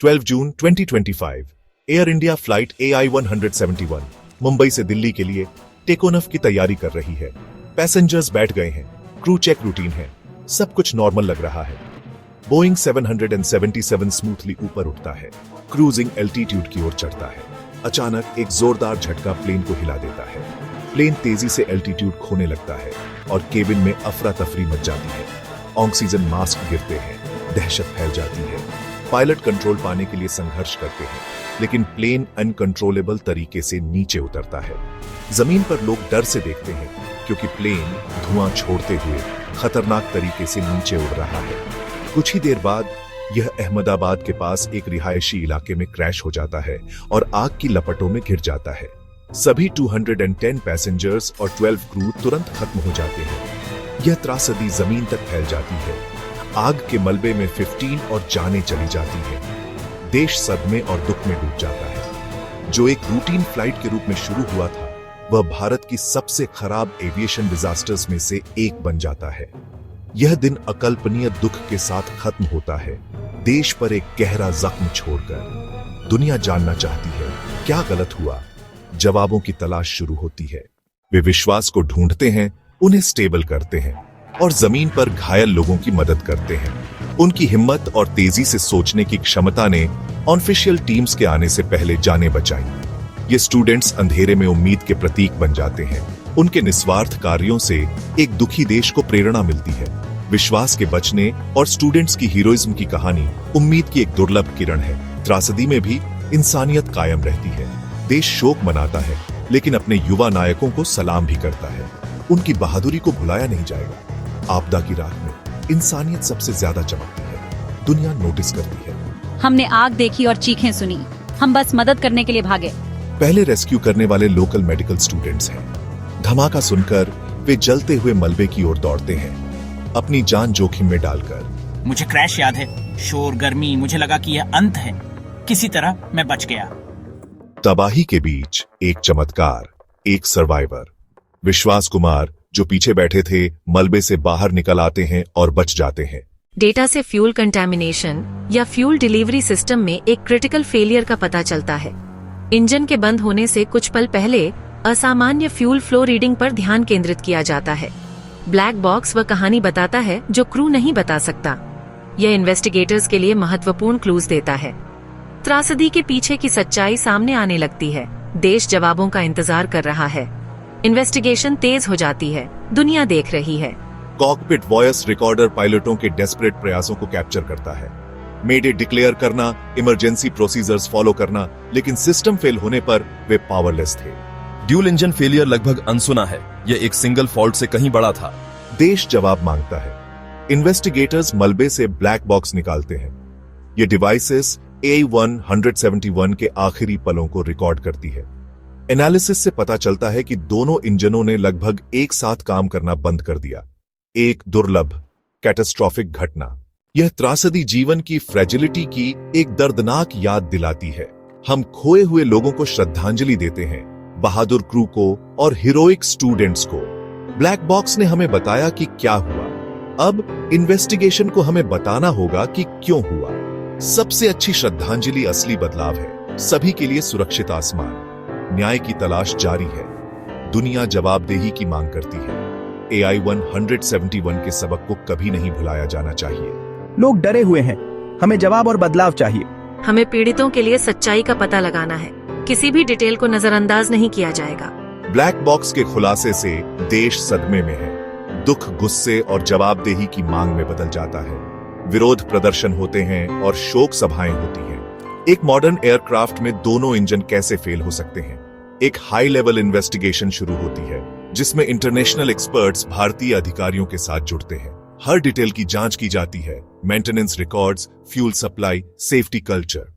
12 जून 2025 air India flight AI-171 Mumbai से दिल्ली के लिए टेक ऑफ की तैयारी कर रही है। पैसेंजर्स बैठ गए हैं, क्रू चेक रूटीन है, सब कुछ नॉर्मल लग रहा है। बोइंग 777 स्मूथली ऊपर उठता है, क्रूजिंग एल्टीट्यूड की ओर चढ़ता है। अचानक एक जोरदार झटका प्लेन को हिला देता है। प्लेन तेजी से एल्टीट्यूड खोने लगता है और केबिन में अफरा तफरी मच जाती है। ऑक्सीजन मास्क गिरते हैं, दहशत फैल जाती है। पायलट कंट्रोल पाने के लिए संघर्ष करते हैं, लेकिन प्लेन अनकंट्रोलेबल तरीके से नीचे उतरता है। जमीन पर लोग डर से देखते हैं क्योंकि प्लेन धुआं छोड़ते हुए खतरनाक तरीके से नीचे उड़ रहा है। कुछ ही देर बाद यह अहमदाबाद के पास एक रिहायशी इलाके में क्रैश हो जाता है और आग की लपटों में घिर जाता है। सभी 210 पैसेंजर्स और 12 क्रू तुरंत खत्म हो जाते हैं। यह त्रासदी जमीन तक फैल जाती है। आग के मलबे में 15 और जानें चली जाती है। देश सदमे और दुख में डूब जाता है। जो एक रूटीन फ्लाइट के रूप में शुरू हुआ था, वह भारत की सबसे खराब एविएशन डिजास्टर्स में से एक बन जाता है। यह दिन अकल्पनीय दुख के साथ खत्म होता है, देश पर एक गहरा जख्म छोड़कर। दुनिया जानना चाहती है क्या गलत हुआ। जवाबों की तलाश शुरू होती है। वे विश्वास को ढूंढते हैं, उन्हें स्टेबल करते हैं और जमीन पर घायल लोगों की मदद करते हैं। उनकी हिम्मत और तेजी से सोचने की क्षमता ने ऑफिशियल टीम्स के आने से पहले जानें बचाई। ये स्टूडेंट्स अंधेरे में उम्मीद के प्रतीक बन जाते हैं। उनके निस्वार्थ कार्यों से एक दुखी देश को प्रेरणा मिलती है। विश्वास के बचने और स्टूडेंट्स की हीरोइज्म की कहानी उम्मीद की एक दुर्लभ किरण है। त्रासदी में भी इंसानियत कायम रहती है। देश शोक मनाता है, लेकिन अपने युवा नायकों को सलाम भी करता है। उनकी बहादुरी को भुलाया नहीं जाएगा। आपदा की रात में इंसानियत सबसे ज्यादा चमकती है। दुनिया नोटिस करती है। हमने आग देखी और चीखें सुनी। हम बस मदद करने के लिए भागे। पहले रेस्क्यू करने वाले लोकल मेडिकल स्टूडेंट्स हैं। धमाका सुनकर वे जलते हुए मलबे की ओर दौड़ते हैं, अपनी जान जोखिम में डालकर। मुझे क्रैश याद है, शोर, गर्मी, मुझे लगा कि यह अंत है। किसी तरह मैं बच गया। तबाही के बीच एक चमत्कार, एक सर्वाइवर। विश्वास कुमार, जो पीछे बैठे थे, मलबे से बाहर निकल आते हैं और बच जाते हैं। डेटा से फ्यूल कंटामिनेशन या फ्यूल डिलीवरी सिस्टम में एक क्रिटिकल फेलियर का पता चलता है। इंजन के बंद होने से कुछ पल पहले असामान्य फ्यूल फ्लो रीडिंग पर ध्यान केंद्रित किया जाता है। ब्लैक बॉक्स वह कहानी बताता है जो क्रू नहीं बता सकता। यह इन्वेस्टिगेटर्स के लिए महत्वपूर्ण क्लूज देता है। त्रासदी के पीछे की सच्चाई सामने आने लगती है। देश जवाबों का इंतजार कर रहा है। इन्वेस्टिगेशन तेज हो जाती है। दुनिया देख रही है। कॉकपिट वॉइस रिकॉर्डर पायलटों के डेस्परेट प्रयासों को कैप्चर करता है। मेडे डिक्लेयर करना, इमरजेंसी प्रोसीजर्स फॉलो करना, लेकिन सिस्टम फेल होने पर वे पावरलेस थे। ड्यूल इंजन फेलियर लगभग अनसुना है। यह एक सिंगल फॉल्ट से कहीं बड़ा था। देश जवाब मांगता है। इन्वेस्टिगेटर्स मलबे से ब्लैक बॉक्स निकालते हैं। ये डिवाइसेस AI-171 के आखिरी पलों को रिकॉर्ड करती है। एनालिसिस से पता चलता है कि दोनों इंजनों ने लगभग एक साथ काम करना बंद कर दिया। एक दुर्लभ, कैटास्ट्रॉफिक घटना। यह त्रासदी जीवन की फ्रेजिलिटी की एक दर्दनाक याद दिलाती है। हम खोए हुए लोगों को श्रद्धांजलि देते हैं, बहादुर क्रू को और हीरोइक स्टूडेंट्स को। ब्लैक बॉक्स ने हमें बताया कि क्या हुआ। अब इन्वेस्टिगेशन को हमें बताना होगा कि क्यों हुआ। सबसे अच्छी श्रद्धांजलि असली बदलाव है। सभी के लिए सुरक्षित आसमान। न्याय की तलाश जारी है। दुनिया जवाबदेही की मांग करती है। AI-171 के सबक को कभी नहीं भुलाया जाना चाहिए। लोग डरे हुए हैं। हमें जवाब और बदलाव चाहिए। हमें पीड़ितों के लिए सच्चाई का पता लगाना है। किसी भी डिटेल को नजरअंदाज नहीं किया जाएगा। ब्लैक बॉक्स के खुलासे से देश सदमे में है। दुख गुस्से और जवाबदेही की मांग में बदल जाता है। विरोध प्रदर्शन होते हैं और शोक सभाएं होती हैं। एक मॉडर्न एयरक्राफ्ट में दोनों इंजन कैसे फेल हो सकते हैं। एक हाई लेवल इन्वेस्टिगेशन शुरू होती है, जिसमें इंटरनेशनल एक्सपर्ट्स भारतीय अधिकारियों के साथ जुड़ते हैं। हर डिटेल की जांच की जाती है। Maintenance records, fuel supply, safety culture.